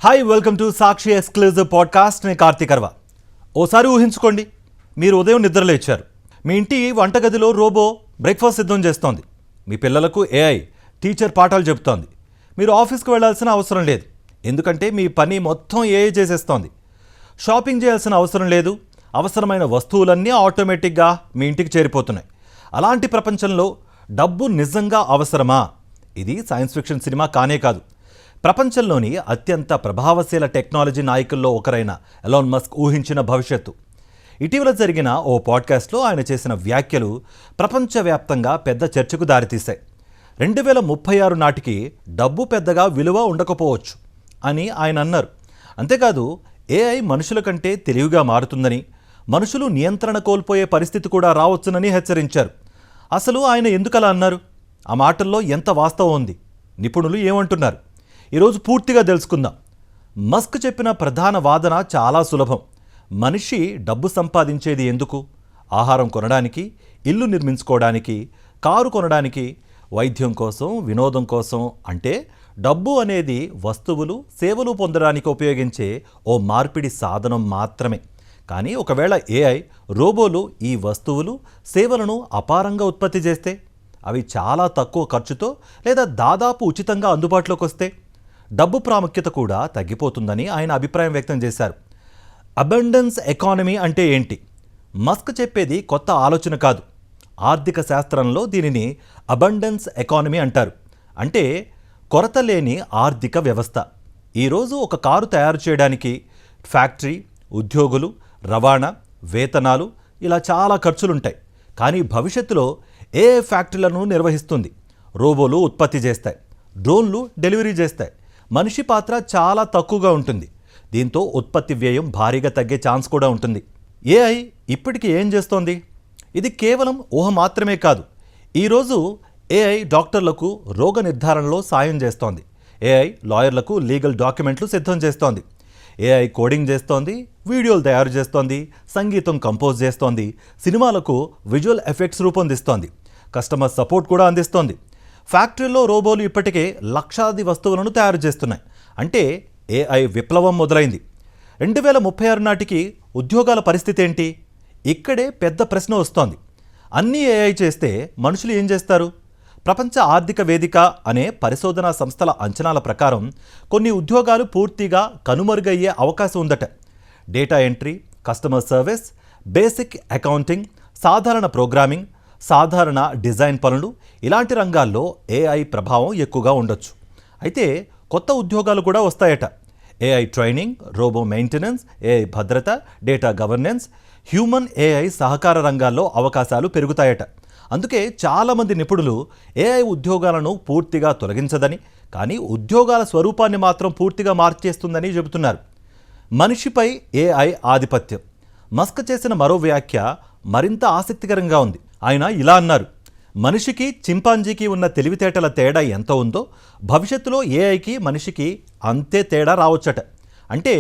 Hi, welcome to Sakshi exclusive podcast. నేను కార్తీక్ అర్వా. ఓసారి ఊహించుకోండి, మీరు ఉదయం నిద్రలేచారు. మీ ఇంటి వంటగదిలో రోబో బ్రేక్ఫాస్ట్ సిద్ధం చేస్తోంది. మీ పిల్లలకు ఏఐ టీచర్ పాఠాలు చెబుతోంది. మీరు ఆఫీస్కి వెళ్లాల్సిన అవసరం లేదు, ఎందుకంటే మీ పని మొత్తం ఏఐ చేసేస్తోంది. షాపింగ్ చేయాల్సిన అవసరం లేదు, అవసరమైన వస్తువులన్నీ ఆటోమేటిక్గా మీ ఇంటికి చేరిపోతున్నాయి. అలాంటి ప్రపంచంలో డబ్బు నిజంగా అవసరమా? ఇది సైన్స్ ఫిక్షన్ సినిమా కానే కాదు. ప్రపంచంలోని అత్యంత ప్రభావశీల టెక్నాలజీ నాయకుల్లో ఒకరైన ఎలాన్ మస్క్ ఊహించిన భవిష్యత్తు. ఇటీవల జరిగిన ఓ పాడ్కాస్ట్లో ఆయన చేసిన వ్యాఖ్యలు ప్రపంచవ్యాప్తంగా పెద్ద చర్చకు దారితీశాయి. 2036 నాటికి డబ్బు పెద్దగా విలువ ఉండకపోవచ్చు అని ఆయన అన్నారు. అంతేకాదు, ఏఐ మనుషుల కంటే తెలివిగా మారుతుందని, మనుషులు నియంత్రణ కోల్పోయే పరిస్థితి కూడా రావచ్చునని హెచ్చరించారు. అసలు ఆయన ఎందుకలా అన్నారు? ఆ మాటల్లో ఎంత వాస్తవం ఉంది? నిపుణులు ఏమంటున్నారు? ఈరోజు పూర్తిగా తెలుసుకుందాం. మస్క్ చెప్పిన ప్రధాన వాదన చాలా సులభం. మనిషి డబ్బు సంపాదించేది ఎందుకు? ఆహారం కొనడానికి, ఇల్లు నిర్మించుకోవడానికి, కారు కొనడానికి, వైద్యం కోసం, వినోదం కోసం. అంటే డబ్బు అనేది వస్తువులు, సేవలు పొందడానికి ఉపయోగించే ఓ మార్పిడి సాధనం మాత్రమే. కానీ ఒకవేళ ఏఐ, రోబోలు ఈ వస్తువులు, సేవలను అపారంగా ఉత్పత్తి చేస్తే, అవి చాలా తక్కువ ఖర్చుతో లేదా దాదాపు ఉచితంగా అందుబాటులోకి వస్తే, డబ్బు ప్రాముఖ్యత కూడా తగ్గిపోతుందని ఆయన అభిప్రాయం వ్యక్తం చేశారు. అబండెన్స్ ఎకానమీ అంటే ఏంటి? మస్క్ చెప్పేది కొత్త ఆలోచన కాదు. ఆర్థిక శాస్త్రంలో దీనిని అబండెన్స్ ఎకానమీ అంటారు. అంటే కొరత లేని ఆర్థిక వ్యవస్థ. ఈరోజు ఒక కారు తయారు చేయడానికి ఫ్యాక్టరీ, ఉద్యోగులు, రవాణా, వేతనాలు, ఇలా చాలా ఖర్చులుంటాయి. కానీ భవిష్యత్తులో ఏ ఫ్యాక్టరీలను నిర్వహిస్తుంది, రోబోలు ఉత్పత్తి చేస్తాయి, డ్రోన్లు డెలివరీ చేస్తాయి. మనిషి పాత్ర చాలా తక్కువగా ఉంటుంది. దీంతో ఉత్పత్తి వ్యయం భారీగా తగ్గే ఛాన్స్ కూడా ఉంటుంది. ఏఐ ఇప్పటికీ ఏం చేస్తోంది? ఇది కేవలం ఊహ మాత్రమే కాదు. ఈరోజు ఏఐ డాక్టర్లకు రోగ నిర్ధారణలో సాయం చేస్తోంది. ఏఐ లాయర్లకు లీగల్ డాక్యుమెంట్లు సిద్ధం చేస్తోంది. ఏఐ కోడింగ్ చేస్తోంది, వీడియోలు తయారు చేస్తోంది, సంగీతం కంపోజ్ చేస్తోంది, సినిమాలకు విజువల్ ఎఫెక్ట్స్ రూపొందిస్తోంది, కస్టమర్ సపోర్ట్ కూడా అందిస్తోంది. ఫ్యాక్టరీలో రోబోలు ఇప్పటికే లక్షాది వస్తువులను తయారు చేస్తున్నాయి. అంటే ఏఐ విప్లవం మొదలైంది. 2036 నాటికి ఉద్యోగాల పరిస్థితి ఏంటి? ఇక్కడే పెద్ద ప్రశ్న వస్తోంది. అన్నీ ఏఐ చేస్తే మనుషులు ఏం చేస్తారు? ప్రపంచ ఆర్థిక వేదిక అనే పరిశోధనా సంస్థల అంచనాల ప్రకారం కొన్ని ఉద్యోగాలు పూర్తిగా కనుమరుగయ్యే అవకాశం ఉందట. Data entry, customer service, basic accounting, సాధారణ ప్రోగ్రామింగ్, సాధారణ డిజైన్ పనులు, ఇలాంటి రంగాల్లో ఏఐ ప్రభావం ఎక్కువగా ఉండొచ్చు. అయితే కొత్త ఉద్యోగాలు కూడా వస్తాయట. AI training, robo maintenance, AI భద్రత, డేటా గవర్నెన్స్, హ్యూమన్ ఏఐ సహకార రంగాల్లో అవకాశాలు పెరుగుతాయట. అందుకే చాలామంది నిపుణులు ఏఐ ఉద్యోగాలను పూర్తిగా తొలగించదని, కానీ ఉద్యోగాల స్వరూపాన్ని మాత్రం పూర్తిగా మార్చేస్తుందని చెబుతున్నారు. మనిషిపై ఏఐ ఆధిపత్యం. మస్క్ చేసిన మరో వ్యాఖ్య మరింత ఆసక్తికరంగా ఉంది. ఆయన ఇలా అన్నారు: మనిషికి చింపాంజీకి ఉన్న తెలివితేటల తేడా ఎంత ఉందో, భవిష్యత్తులో ఏఐకి మనిషికి అంతే తేడా రావచ్చట. అంటే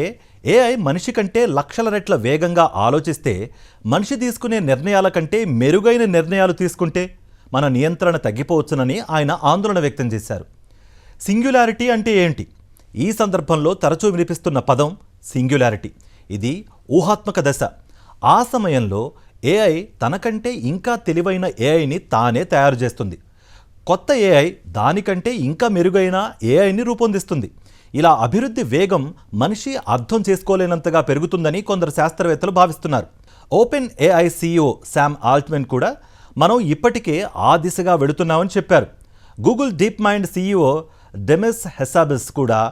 ఏఐ మనిషి కంటే లక్షల రెట్ల వేగంగా ఆలోచిస్తే, మనిషి తీసుకునే నిర్ణయాల కంటే మెరుగైన నిర్ణయాలు తీసుకుంటే మన నియంత్రణ తగ్గిపోవచ్చునని ఆయన ఆందోళన వ్యక్తం చేశారు. సింగ్యులారిటీ అంటే ఏంటి? ఈ సందర్భంలో తరచూ వినిపిస్తున్న పదం సింగ్యులారిటీ. ఇది ఊహాత్మక దశ. ఆ సమయంలో ఏఐ తనకంటే ఇంకా తెలివైన ఏఐని తానే తయారు చేస్తుంది. కొత్త ఏఐ దానికంటే ఇంకా మెరుగైన ఏఐని రూపొందిస్తుంది. ఇలా అభివృద్ధి వేగం మనిషి అర్థం చేసుకోలేనంతగా పెరుగుతుందని కొందరు శాస్త్రవేత్తలు భావిస్తున్నారు. Open AI CEO Sam Altman కూడా మనం ఇప్పటికే ఆ దిశగా వెడుతున్నామని చెప్పారు. Google DeepMind CEO Demis Hassabis కూడా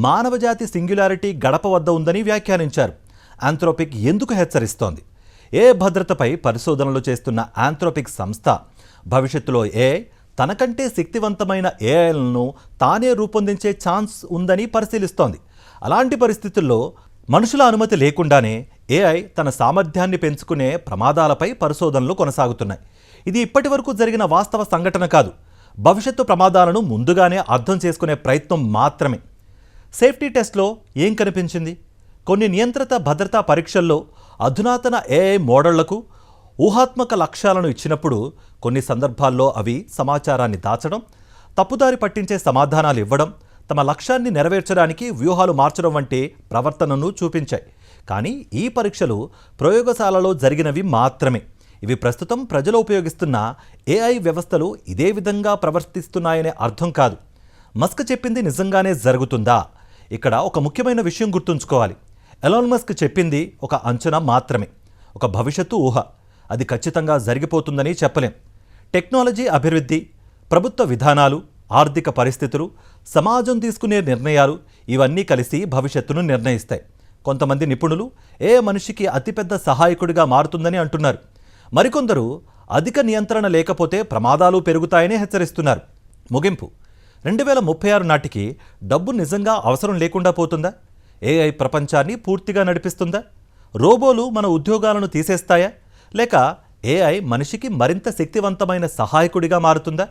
మానవజాతి సింగ్యులారిటీ గడప వద్ద ఉందని వ్యాఖ్యానించారు. ఆంథ్రోపిక్ ఎందుకు హెచ్చరిస్తోంది? ఏ భద్రతపై పరిశోధనలు చేస్తున్న ఆంథ్రోపిక్ సంస్థ భవిష్యత్తులో ఏఐ తనకంటే శక్తివంతమైన ఏఐలను తానే రూపొందించే ఛాన్స్ ఉందని పరిశీలిస్తోంది. అలాంటి పరిస్థితుల్లో మనుషుల అనుమతి లేకుండానే ఏఐ తన సామర్థ్యాన్ని పెంచుకునే ప్రమాదాలపై పరిశోధనలు కొనసాగుతున్నాయి. ఇది ఇప్పటి వరకు జరిగిన వాస్తవ సంఘటన కాదు, భవిష్యత్తు ప్రమాదాలను ముందుగానే అర్థం చేసుకునే ప్రయత్నం మాత్రమే. సేఫ్టీ టెస్ట్లో ఏం కనిపించింది? కొన్ని నియంత్రిత భద్రతా పరీక్షల్లో అధునాతన ఏఐ మోడళ్లకు ఊహాత్మక లక్ష్యాలను ఇచ్చినప్పుడు కొన్ని సందర్భాల్లో అవి సమాచారాన్ని దాచడం, తప్పుదారి పట్టించే సమాధానాలు ఇవ్వడం, తమ లక్ష్యాన్ని నెరవేర్చడానికి వ్యూహాలు మార్చడం వంటి ప్రవర్తనను చూపించాయి. కానీ ఈ పరీక్షలు ప్రయోగశాలలో జరిగినవి మాత్రమే. ఇవి ప్రస్తుతం ప్రజలు ఉపయోగిస్తున్న ఏఐ వ్యవస్థలు ఇదే విధంగా ప్రవర్తిస్తున్నాయనే అర్థం కాదు. మస్క్ చెప్పింది నిజంగానే జరుగుతుందా? ఇక్కడ ఒక ముఖ్యమైన విషయం గుర్తుంచుకోవాలి. ఎలాన్ మస్క్ చెప్పింది ఒక అంచనా మాత్రమే, ఒక భవిష్యత్తు ఊహ. అది ఖచ్చితంగా జరిగిపోతుందని చెప్పలేం. టెక్నాలజీ అభివృద్ధి, ప్రభుత్వ విధానాలు, ఆర్థిక పరిస్థితులు, సమాజం తీసుకునే నిర్ణయాలు ఇవన్నీ కలిసి భవిష్యత్తును నిర్ణయిస్తాయి. కొంతమంది నిపుణులు మనిషికి అతిపెద్ద సహాయకుడిగా మారుతుందని అంటున్నారు. మరికొందరు అధిక నియంత్రణ లేకపోతే ప్రమాదాలు పెరుగుతాయని హెచ్చరిస్తున్నారు. ముగింపు: 2036 నాటికి డబ్బు నిజంగా అవసరం లేకుండా పోతుందా? ఏఐ ప్రపంచాన్ని పూర్తిగా నడిపిస్తుందా? రోబోలు మన ఉద్యోగాలను తీసేస్తాయా? లేక ఏఐ మనిషికి మరింత శక్తివంతమైన సహాయకుడిగా మారుతుందా?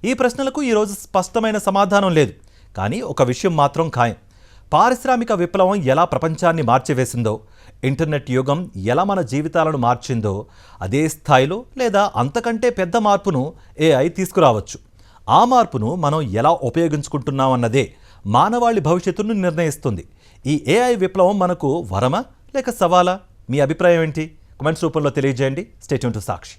ఈ ప్రశ్నలకు ఈరోజు స్పష్టమైన సమాధానం లేదు. కానీ ఒక విషయం మాత్రం ఖాయం. పారిశ్రామిక విప్లవం ఎలా ప్రపంచాన్ని మార్చివేసిందో, ఇంటర్నెట్ యుగం ఎలా మన జీవితాలను మార్చిందో, అదే స్థాయిలో లేదా అంతకంటే పెద్ద మార్పును ఏఐ తీసుకురావచ్చు. ఆ మార్పును మనం ఎలా ఉపయోగించుకుంటున్నామన్నదే మానవాళి భవిష్యత్తును నిర్ణయిస్తుంది. ఈ ఏఐ విప్లవం మనకు వరమా లేక సవాలా? మీ అభిప్రాయం ఏంటి? కామెంట్స్ రూపంలో తెలియజేయండి. Stay tune to Sakshi.